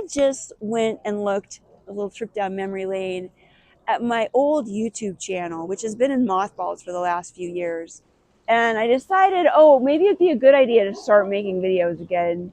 I just went and looked a little trip down memory lane at my old YouTube channel, which has been in mothballs for the last few years. And I decided, oh, maybe it'd be a good idea to start making videos again.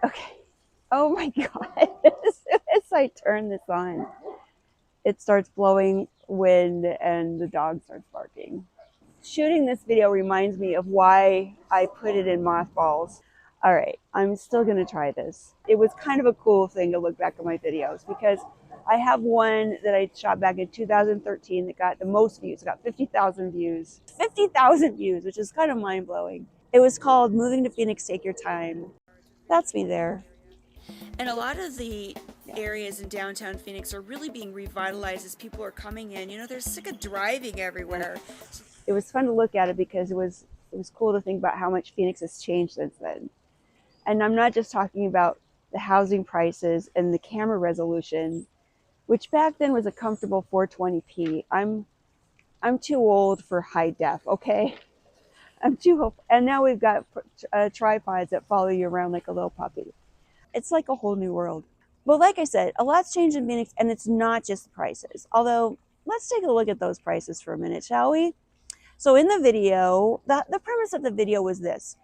Okay. Oh my God. As soon as I turn this on, it starts blowing wind and the dog starts barking. Shooting this video reminds me of why I put it in mothballs. All right, I'm still gonna try this. It was kind of a cool thing to look back at my videos because I have one that I shot back in 2013 that got the most views. It got 50,000 views. 50,000 views, which is kind of mind-blowing. It was called Moving to Phoenix, Take Your Time. That's me there. And a lot of the areas in downtown Phoenix are really being revitalized as people are coming in. You know, they're sick of driving everywhere. It was fun to look at it because it was cool to think about how much Phoenix has changed since then. And I'm not just talking about the housing prices and the camera resolution, which back then was a comfortable 420p. I'm too old for high def, okay? I'm too old. And now we've got tripods that follow you around like a little puppy. It's like a whole new world. But like I said, a lot's changed in Phoenix, and it's not just the prices. Although, let's take a look at those prices for a minute, shall we? So in the video, the premise of the video was this.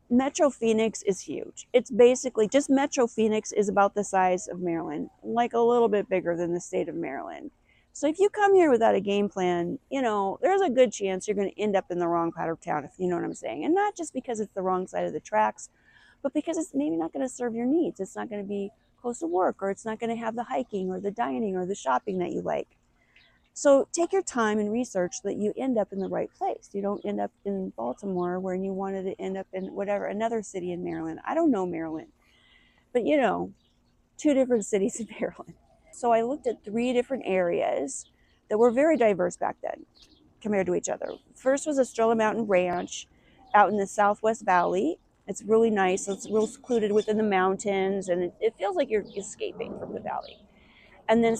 Metro Phoenix is huge. It's basically just Metro Phoenix is about the size of Maryland, like a little bit bigger than the state of Maryland. So if you come here without a game plan, you know, there's a good chance you're going to end up in the wrong part of town, if you know what I'm saying. And not just because it's the wrong side of the tracks, but because it's maybe not going to serve your needs. It's not going to be close to work, or it's not going to have the hiking or the dining or the shopping that you like. So take your time and research so that you end up in the right place. You don't end up in Baltimore where you wanted to end up in whatever, another city in Maryland. I don't know Maryland, but you know, 2 different cities in Maryland. So I looked at 3 different areas that were very diverse back then compared to each other. First was Estrella Mountain Ranch out in the Southwest Valley. It's really nice. It's real secluded within the mountains, and it feels like you're escaping from the valley. And then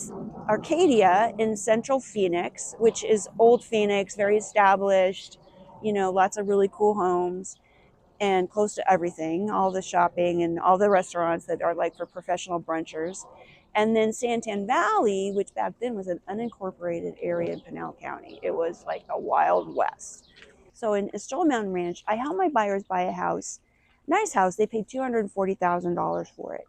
Arcadia in central Phoenix, which is old Phoenix, very established, you know, lots of really cool homes and close to everything, all the shopping and all the restaurants that are like for professional brunchers. And then Santan Valley, which back then was an unincorporated area in Pinal County. It was like a Wild West. So in Estrella Mountain Ranch, I helped my buyers buy a house, nice house. They paid $240,000 for it.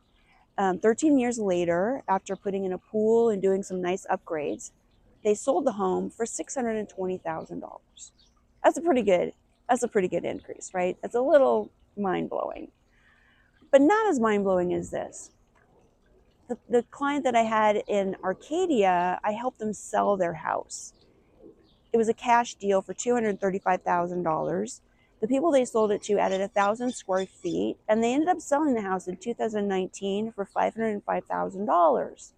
13 years later, after putting in a pool and doing some nice upgrades, they sold the home for $620,000. That's a pretty good increase, right? It's a little mind-blowing, but not as mind-blowing as this. The client that I had in Arcadia, I helped them sell their house. It was a cash deal for $235,000. The people they sold it to added 1,000 square feet, and they ended up selling the house in 2019 for $505,000.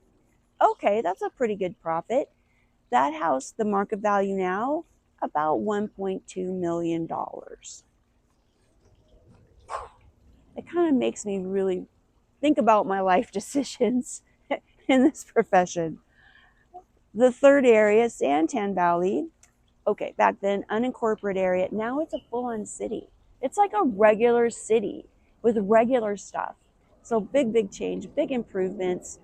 Okay, that's a pretty good profit. That house, the market value now, about $1.2 million. It kind of makes me really think about my life decisions in this profession. The third area, Santan Valley. Okay, back then, unincorporated area. Now it's a full-on city. It's like a regular city with regular stuff. So big change, big improvements.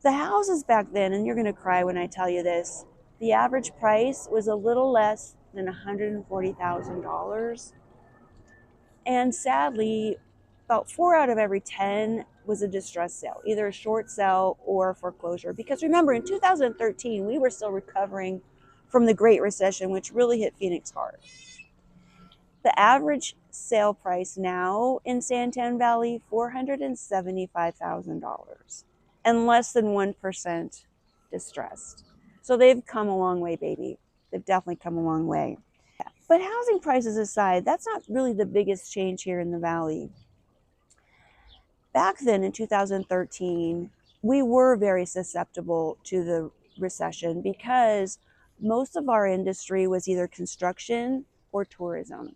The houses back then, and you're going to cry when I tell you this, the average price was a little less than $140,000. And sadly, about 4 out of every 10 was a distress sale, either a short sale or foreclosure. Because remember, in 2013, we were still recovering from the Great Recession, which really hit Phoenix hard. The average sale price now in Santan Valley, $475,000, and less than 1% distressed. So they've come a long way, baby. They've definitely come a long way. But housing prices aside, that's not really the biggest change here in the valley. Back then in 2013, we were very susceptible to the recession because most of our industry was either construction or tourism,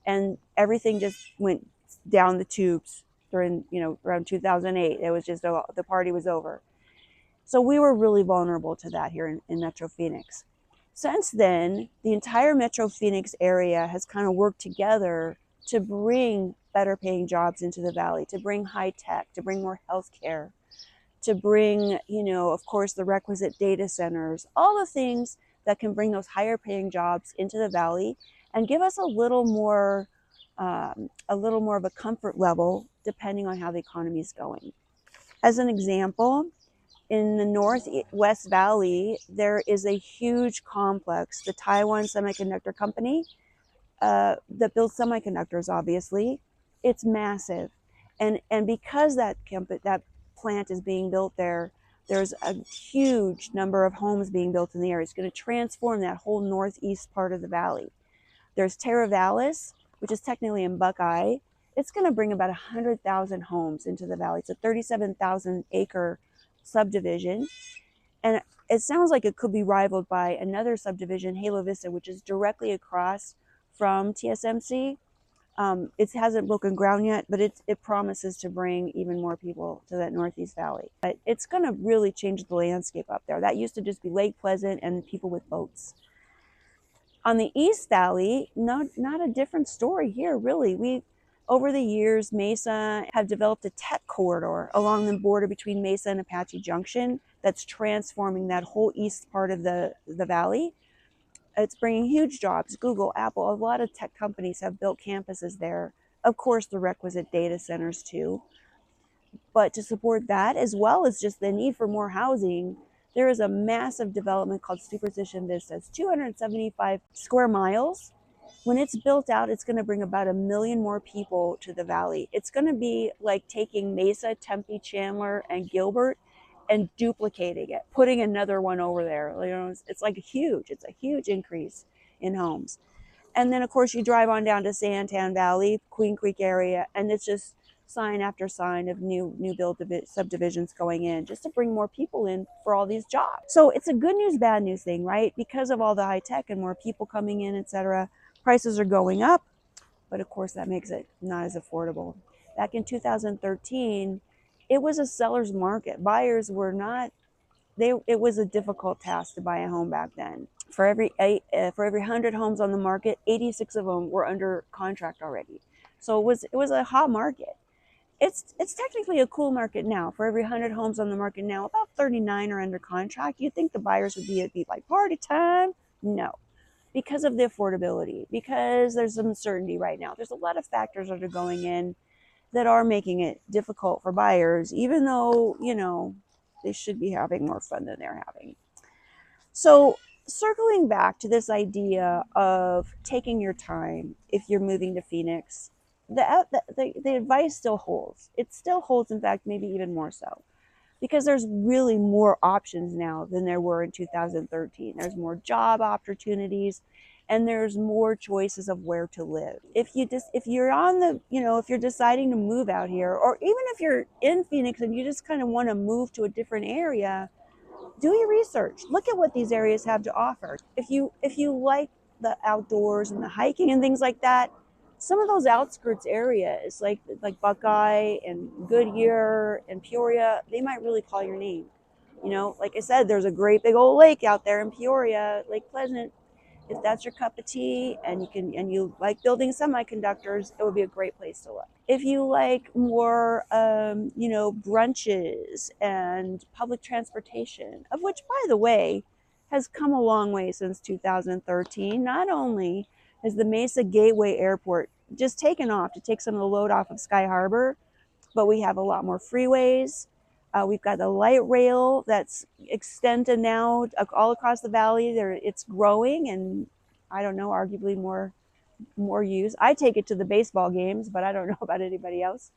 and everything just went down the tubes during, around 2008. It was just, the party was over. So we were really vulnerable to that here in Metro Phoenix. Since then, the entire Metro Phoenix area has kind of worked together to bring better paying jobs into the valley, to bring high tech, to bring more healthcare, to bring, of course, the requisite data centers, all the things that can bring those higher paying jobs into the valley and give us a little more of a comfort level depending on how the economy is going. As an example, in the Northwest Valley, there is a huge complex, the Taiwan Semiconductor Company, that builds semiconductors. Obviously, it's massive, and because that plant is being built there, there's a huge number of homes being built in the area. It's going to transform that whole northeast part of the valley. There's Terra Vallis, which is technically in Buckeye. It's going to bring about 100,000 homes into the valley. It's a 37,000 acre subdivision, and it sounds like it could be rivaled by another subdivision, Halo Vista, which is directly across from TSMC. It hasn't broken ground yet, but it promises to bring even more people to that Northeast Valley. But it's going to really change the landscape up there. That used to just be Lake Pleasant and people with boats. On the East Valley, not a different story here, really. Over the years, Mesa have developed a tech corridor along the border between Mesa and Apache Junction that's transforming that whole east part of the valley. It's bringing huge jobs. Google, Apple, a lot of tech companies have built campuses there. Of course, the requisite data centers too. But to support that, as well as just the need for more housing, there is a massive development called Superstition Vista. It's 275 square miles. When it's built out, it's going to bring about 1 million more people to the valley. It's going to be like taking Mesa, Tempe, Chandler, and Gilbert and duplicating it, putting another one over there. It's a huge increase in homes. And then, of course, you drive on down to Santan Valley, Queen Creek area, and it's just sign after sign of new build subdivisions going in just to bring more people in for all these jobs. So it's a good news, bad news thing, right? Because of all the high tech and more people coming in, etc., prices are going up, but of course that makes it not as affordable. Back in 2013, it was a seller's market. Buyers were not, it was a difficult task to buy a home back then. For every 100 homes on the market, 86 of them were under contract already. So it was a hot market. It's technically a cool market now. For every 100 homes on the market now, about 39 are under contract. You'd think the buyers would be like party time. No, because of the affordability, because there's uncertainty right now. There's a lot of factors that are going in that are making it difficult for buyers, even though, they should be having more fun than they're having. So circling back to this idea of taking your time if you're moving to Phoenix, the advice still holds. It still holds, in fact, maybe even more so, because there's really more options now than there were in 2013. There's more job opportunities, and there's more choices of where to live. If you're deciding to move out here, or even if you're in Phoenix and you just kind of want to move to a different area, do your research. Look at what these areas have to offer. If you like the outdoors and the hiking and things like that, some of those outskirts areas like Buckeye and Goodyear and Peoria, they might really call your name. Like I said, there's a great big old lake out there in Peoria, Lake Pleasant. If that's your cup of tea and you like building semiconductors, it would be a great place to look. If you like more, brunches and public transportation, of which, by the way, has come a long way since 2013. Not only has the Mesa Gateway Airport just taken off to take some of the load off of Sky Harbor, but we have a lot more freeways. We've got the light rail that's extended now all across the valley. It's growing, and I don't know, arguably more use. I take it to the baseball games, but I don't know about anybody else.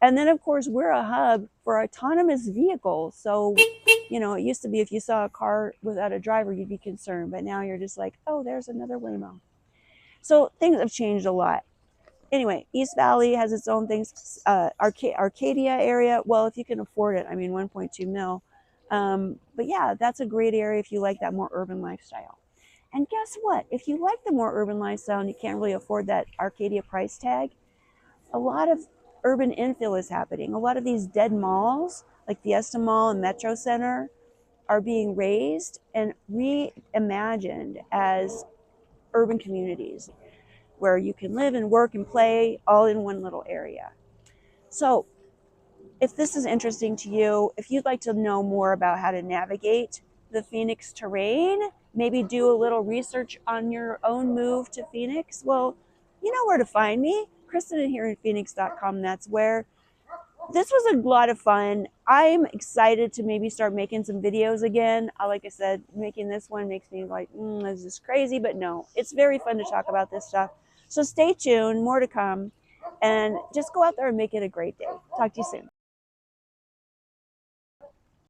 And then, of course, we're a hub for autonomous vehicles. So, it used to be if you saw a car without a driver, you'd be concerned. But now you're just like, oh, there's another Waymo. So things have changed a lot. Anyway, East Valley has its own things. Arcadia area, well, if you can afford it, 1.2 mil. But yeah, that's a great area if you like that more urban lifestyle. And guess what? If you like the more urban lifestyle and you can't really afford that Arcadia price tag, a lot of urban infill is happening. A lot of these dead malls, like Fiesta Mall and Metro Center, are being raised and reimagined as urban communities where you can live and work and play all in one little area. So if this is interesting to you, if you'd like to know more about how to navigate the Phoenix terrain, maybe do a little research on your own move to Phoenix, well, you know where to find me. Kristin here in Phoenix.com. That's where. This was a lot of fun. I'm excited to maybe start making some videos again. Like I said, making this one makes me like, this is crazy, but no, it's very fun to talk about this stuff. So stay tuned, more to come, and just go out there and make it a great day. Talk to you soon.